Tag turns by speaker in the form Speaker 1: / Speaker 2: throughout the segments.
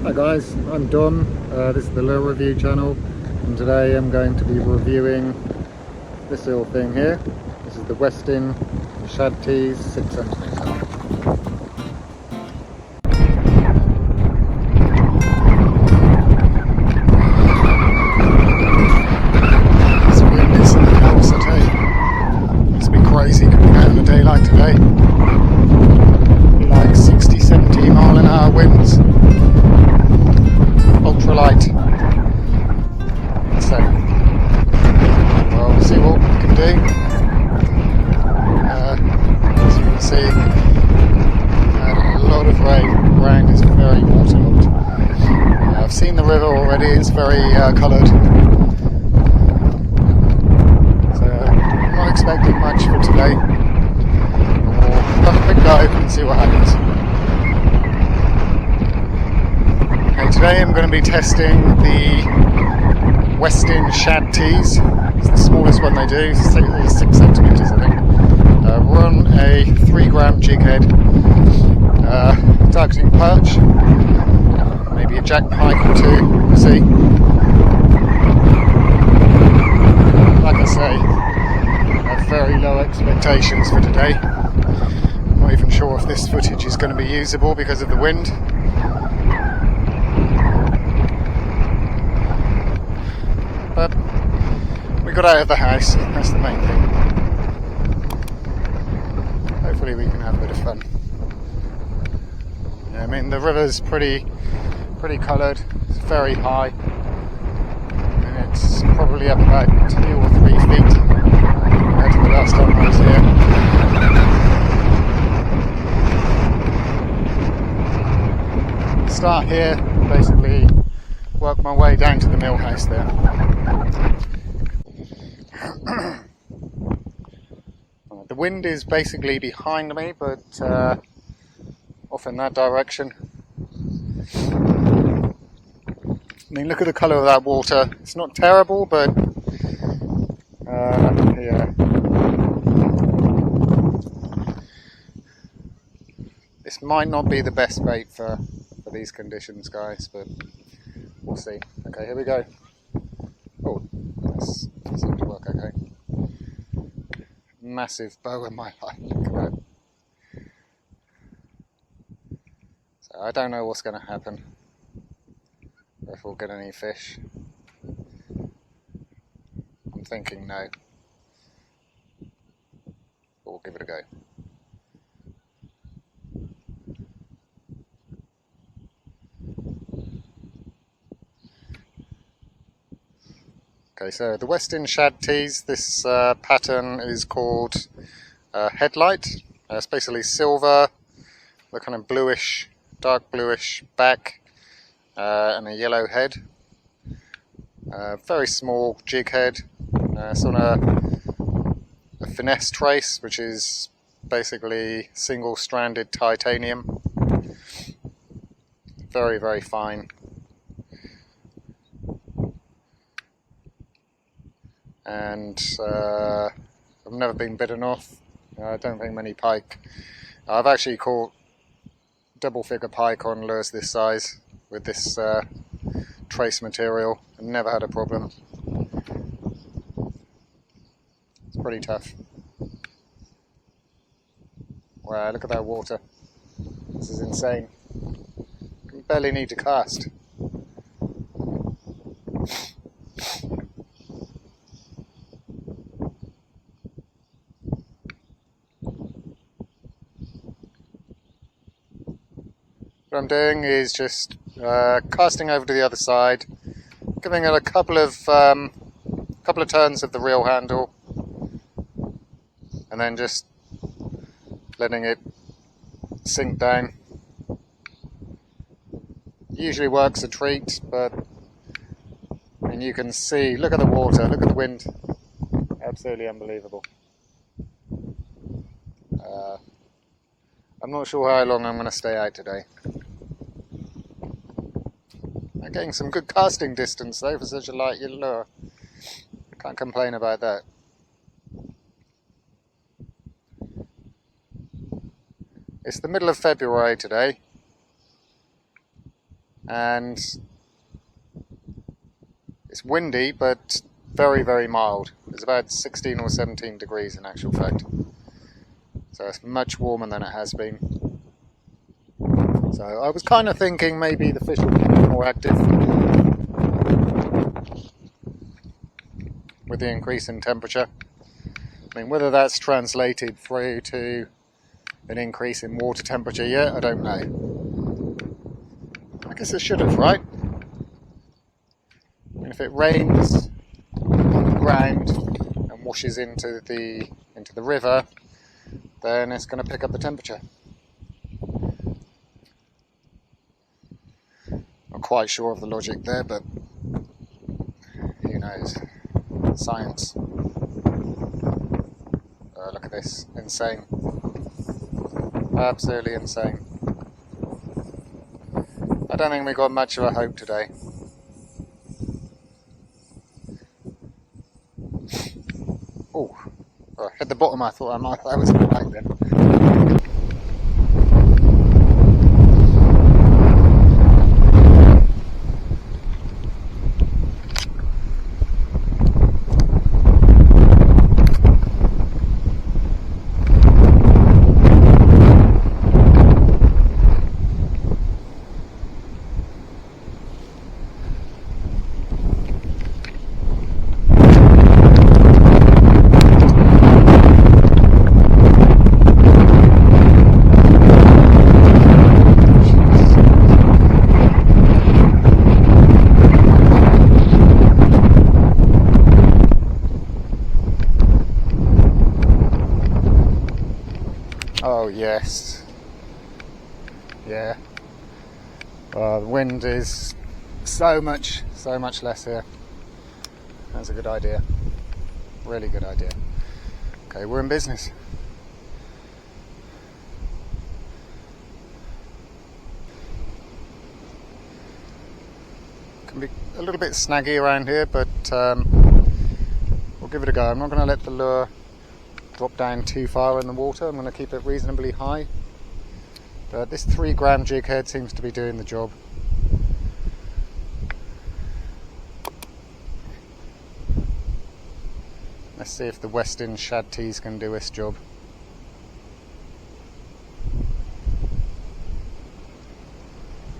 Speaker 1: Hi guys, I'm Dom. This is the Lure Review channel, and today I'm going to be reviewing this little thing here. This is the Westin Shad Teez 6cm. This wind is something else, I tell you. It's been crazy coming out on a day like today. Like 60-70 mile-an-hour winds. Ultralight. So, well, we'll see what we can do. As you can see, a lot of rain. Ground is very waterlogged. I've seen the river already, it's very coloured. So, I'm not expecting much for today. We'll have a quick dive and see what happens. Today I'm going to be testing the Westin Shad Teez. It's the smallest one they do, 6cm I think. We're on a 3-gram jig head, targeting perch, maybe a jack pike or two, we'll see. Like I say, I have very low expectations for today. I'm not even sure if this footage is going to be usable because of the wind. But we got out of the house, that's the main thing. Hopefully we can have a bit of fun. Yeah, I mean the river's pretty coloured, it's very high, and it's probably up about 2 or 3 feet compared to the last time I was here. Start here, basically work my way down to the mill house there. The wind is basically behind me, but off in that direction. I mean, look at the colour of that water. It's not terrible, but yeah. This might not be the best bait for these conditions, guys, but we'll see. Okay, here we go. Oh, that seemed to work okay. Massive bow in my line. Look at that. So I don't know what's going to happen. If we'll get any fish. I'm thinking no. But we'll give it a go. Okay, so the Westin Shad Teez, this pattern is called Headlight. It's basically silver, the kind of bluish, dark bluish back, and a yellow head. Very small jig head. It's on a finesse trace, which is basically single-stranded titanium. Very, very fine. And I've never been bitten off. I don't think many pike. I've actually caught double-figure pike on lures this size with this trace material and never had a problem. It's pretty tough. Wow, look at that water. This is insane. You barely need to cast. What I'm doing is just casting over to the other side, giving it a couple of turns of the reel handle, and then just letting it sink down. Usually works a treat, but I mean, you can see, look at the water, look at the wind, absolutely unbelievable. I'm not sure how long I'm going to stay out today. I'm getting some good casting distance though for such a light lure. Can't complain about that. It's the middle of February today, and it's windy, but very, very mild. It's about 16 or 17 degrees in actual fact. So it's much warmer than it has been. So I was kind of thinking maybe the fish will be more active with the increase in temperature. I mean, whether that's translated through to an increase in water temperature yet, I don't know. I guess it should have, right? And if it rains on the ground and washes into the river, then it's going to pick up the temperature. Not quite sure of the logic there, but who knows? Science. Look at this, insane. Absolutely insane. I don't think we got much of a hope today. Oh, hit the bottom. I thought that was right then. Oh yes, yeah. The wind is so much less here. That's a good idea. Really good idea. Okay, we're in business. Can be a little bit snaggy around here, but we'll give it a go. I'm not going to let the lure drop down too far in the water. I'm going to keep it reasonably high. But this 3 gram jig head seems to be doing the job. Let's see if the Westin Shad Teez can do its job.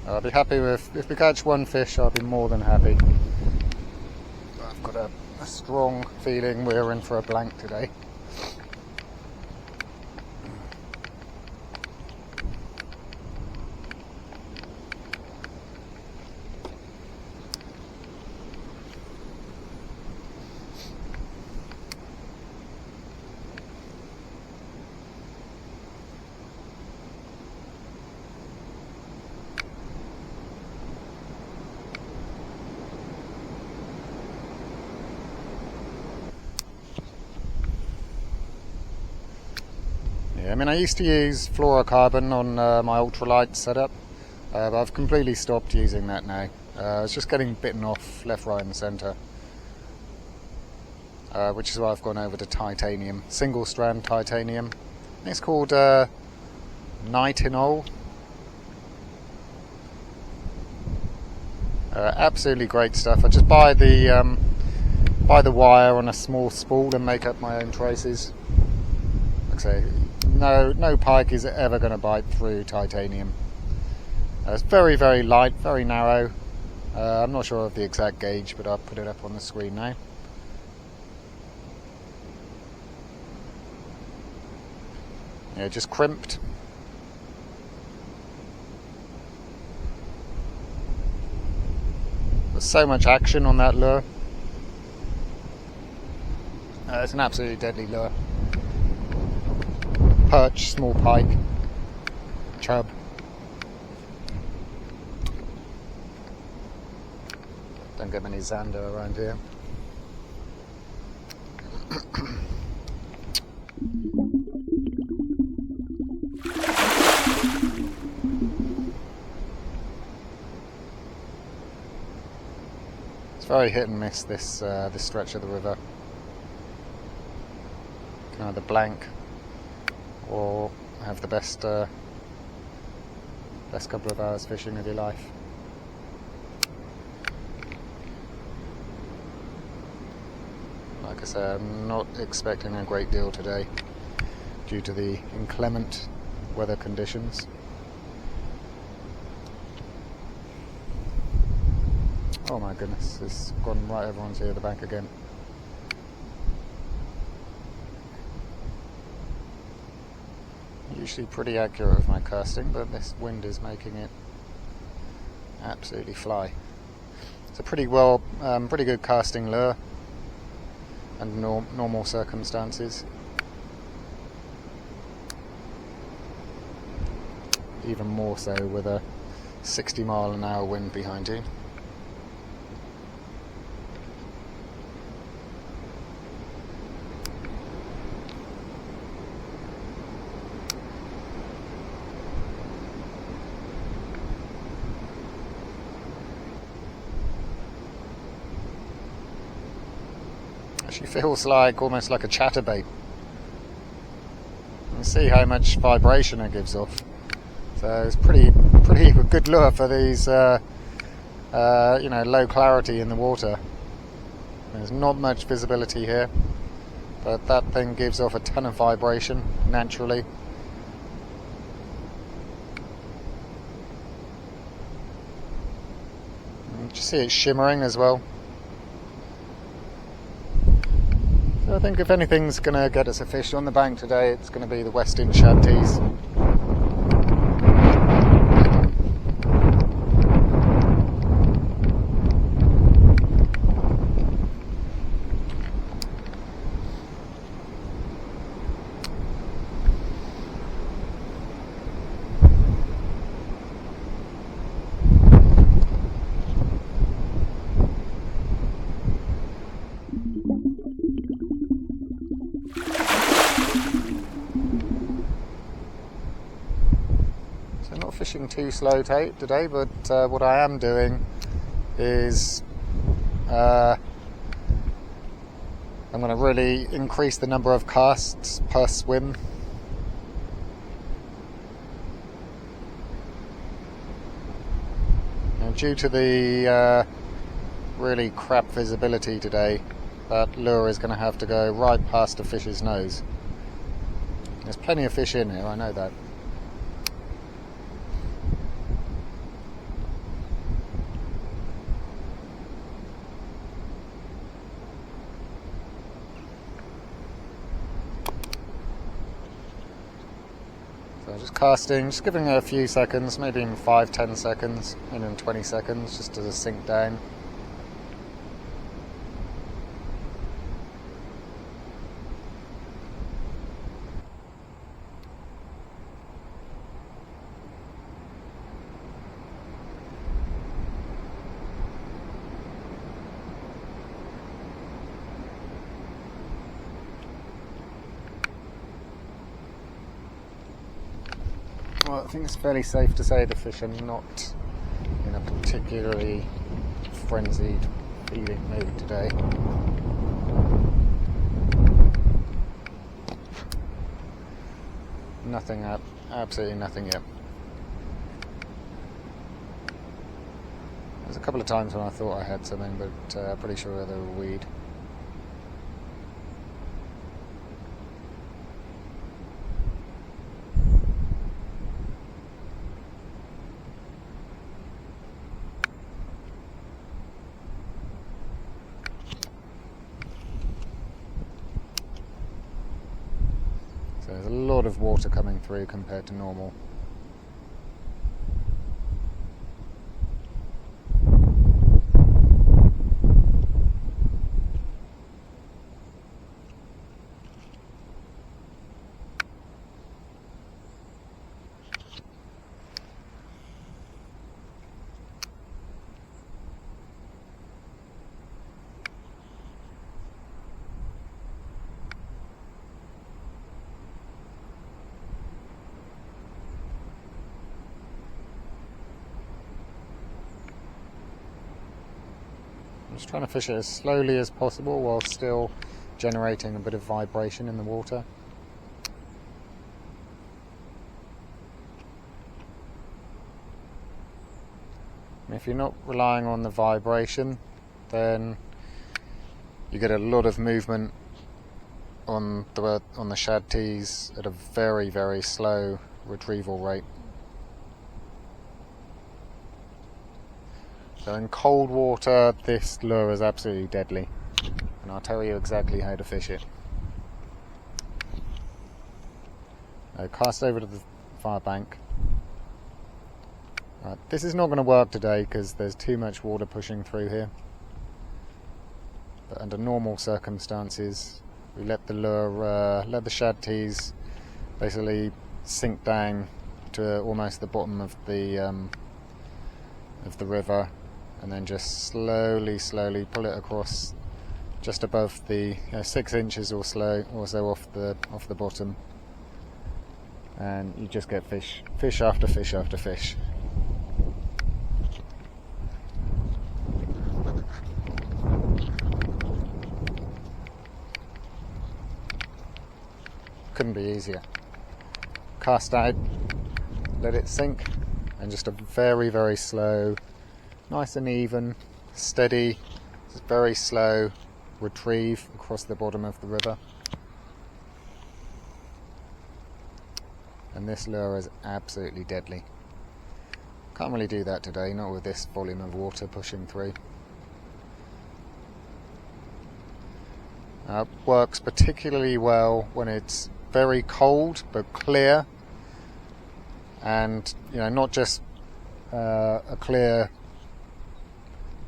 Speaker 1: I'll be happy if we catch one fish, I'll be more than happy. I've got a strong feeling we're in for a blank today. I mean, I used to use fluorocarbon on my ultralight setup, but I've completely stopped using that now. It's just getting bitten off left, right and centre, which is why I've gone over to titanium, single strand titanium. I think it's called nitinol. Absolutely great stuff. I just buy the wire on a small spool and make up my own traces. Like I say, no pike is ever going to bite through titanium. It's very, very light, very narrow. I'm not sure of the exact gauge, but I'll put it up on the screen now. Yeah, just crimped. There's so much action on that lure. It's an absolutely deadly lure. Perch, small pike, chub. Don't get many zander around here. It's very hit and miss this stretch of the river. Can either blank or have the best couple of hours fishing of your life. Like I say, I'm not expecting a great deal today due to the inclement weather conditions. Oh my goodness, it's gone right over onto the bank again. Usually pretty accurate with my casting, but this wind is making it absolutely fly. It's a pretty good casting lure under normal circumstances. Even more so with a 60-mile-an-hour wind behind you. Actually feels like almost like a chatterbait. You can see how much vibration it gives off. So it's pretty good lure for these low clarity in the water. There's not much visibility here, but that thing gives off a ton of vibration naturally. You can see it shimmering as well. So I think if anything's going to get us a fish on the bank today, it's going to be the Westin Shad Teez. So not fishing too slow today, but what I am doing is I'm going to really increase the number of casts per swim. Now, due to the really crap visibility today, that lure is going to have to go right past the fish's nose. There's plenty of fish in here, I know that. So just casting, just giving it a few seconds, maybe in 5-10 seconds, maybe in 20 seconds, just to sink down. Well, I think it's fairly safe to say the fish are not in a particularly frenzied feeding mood today. Nothing up, absolutely nothing yet. There's a couple of times when I thought I had something, but pretty sure they were weed. So there's a lot of water coming through compared to normal. I'm just trying to fish it as slowly as possible while still generating a bit of vibration in the water. And if you're not relying on the vibration, then You get a lot of movement on the Shad Teez at a very, very slow retrieval rate. So in cold water, this lure is absolutely deadly, and I'll tell you exactly how to fish it. Cast over to the far bank. This is not going to work today because there's too much water pushing through here. But under normal circumstances, we let the lure, let the Shad Teez basically sink down to almost the bottom of the river, and then just slowly pull it across just above the 6 inches or so off the bottom, and you just get fish after fish after fish. Couldn't be easier. Cast out, let it sink, and just a very, very slow, nice and even, steady, very slow retrieve across the bottom of the river. And this lure is absolutely deadly. Can't really do that today, not with this volume of water pushing through. Works particularly well when it's very cold but clear, and not just a clear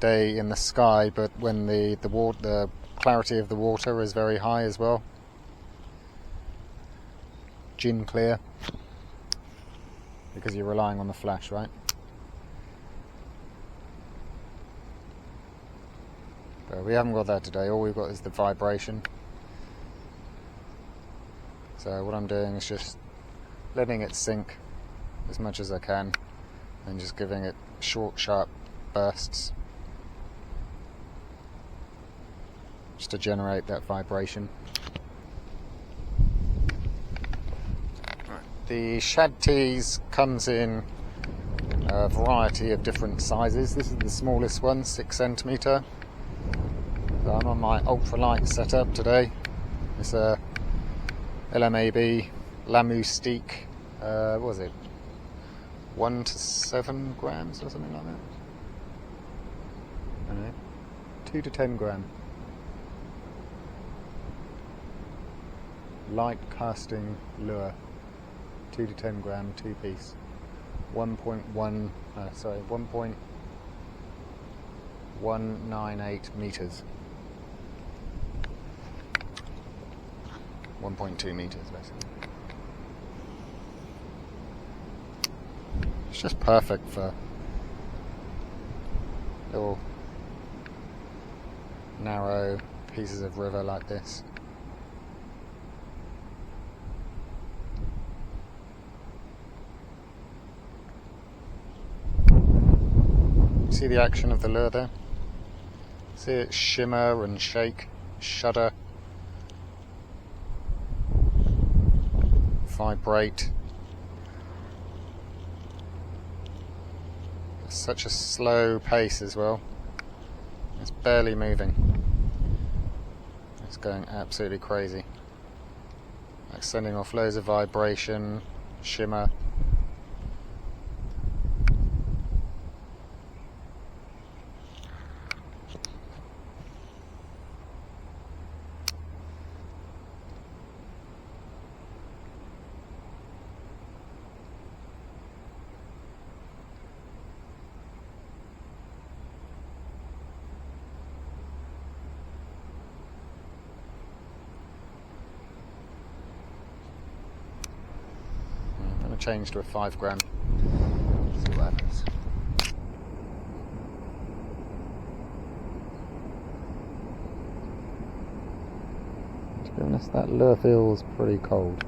Speaker 1: day in the sky, but when the clarity of the water is very high as well. Gin clear, because you're relying on the flash, right? But we haven't got that today. All we've got is the vibration. So what I'm doing is just letting it sink as much as I can, and just giving it short, sharp bursts just to generate that vibration. The Shad Teez comes in a variety of different sizes. This is the smallest one, 6 centimetre. So I'm on my ultralight setup today. It's a LMAB Lamoustique, what was it, 1 to 7 grams or something like that? I don't know, 2 to 10 gram. Light casting lure, 2 to 10 gram, 2 piece, 1.198 meters. 1.2 meters basically. It's just perfect for little narrow pieces of river like this. You see the action of the lure there? See it shimmer and shake, shudder, vibrate. It's such a slow pace as well. It's barely moving. It's going absolutely crazy. Like sending off loads of vibration, shimmer. Change to a 5 gram. See what happens. To be honest, that lure feels pretty cold.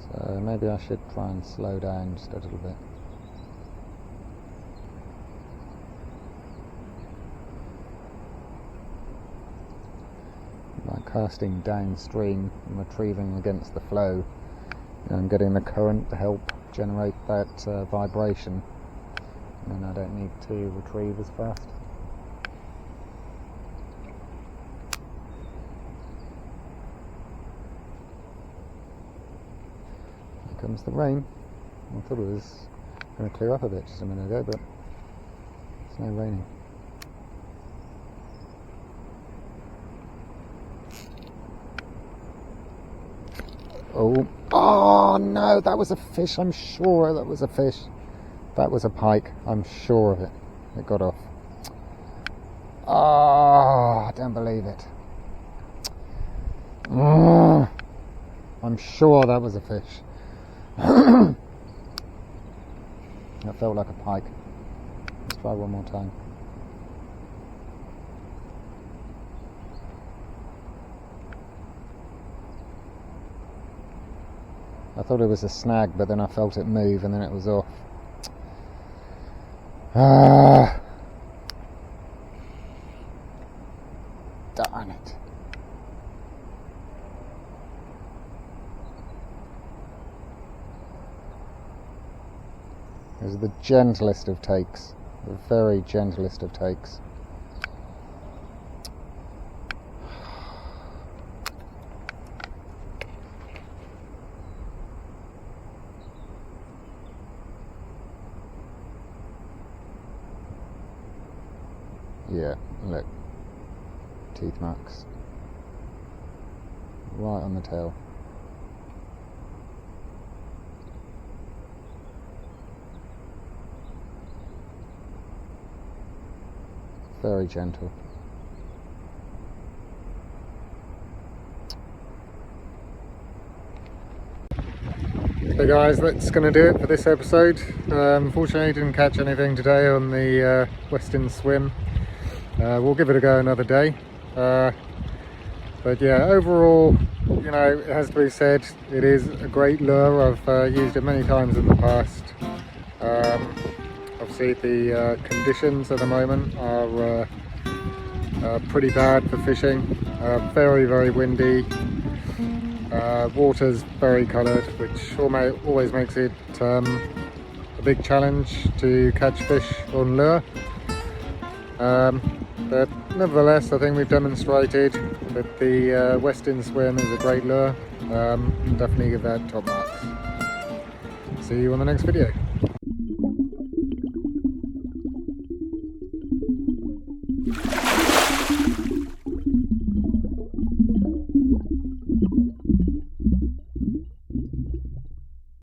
Speaker 1: So maybe I should try and slow down just a little bit. By casting downstream and retrieving against the flow, I'm getting the current to help generate that vibration, and I don't need to retrieve as fast. Here comes the rain. I thought it was going to clear up a bit just a minute ago, but it's now raining. Oh no, that was a fish. I'm sure that was a fish. That was a pike. I'm sure of it. It got off. Oh, I don't believe it. Oh, I'm sure that was a fish. That felt like a pike. Let's try one more time. I thought it was a snag, but then I felt it move and then it was off. Ah, darn it. It was the gentlest of takes, the very gentlest of takes. Yeah, look, teeth marks, right on the tail. Very gentle. So guys, that's going to do it for this episode. Unfortunately, didn't catch anything today on the Westin swim. We'll give it a go another day. But yeah, overall, you know, it has to be said, it is a great lure. I've used it many times in the past. Obviously the conditions at the moment are pretty bad for fishing. Very, very windy. Water's very coloured, which always makes it a big challenge to catch fish on lure. But nevertheless, I think we've demonstrated that the Westin swim is a great lure. Definitely give that top marks. See you on the next video.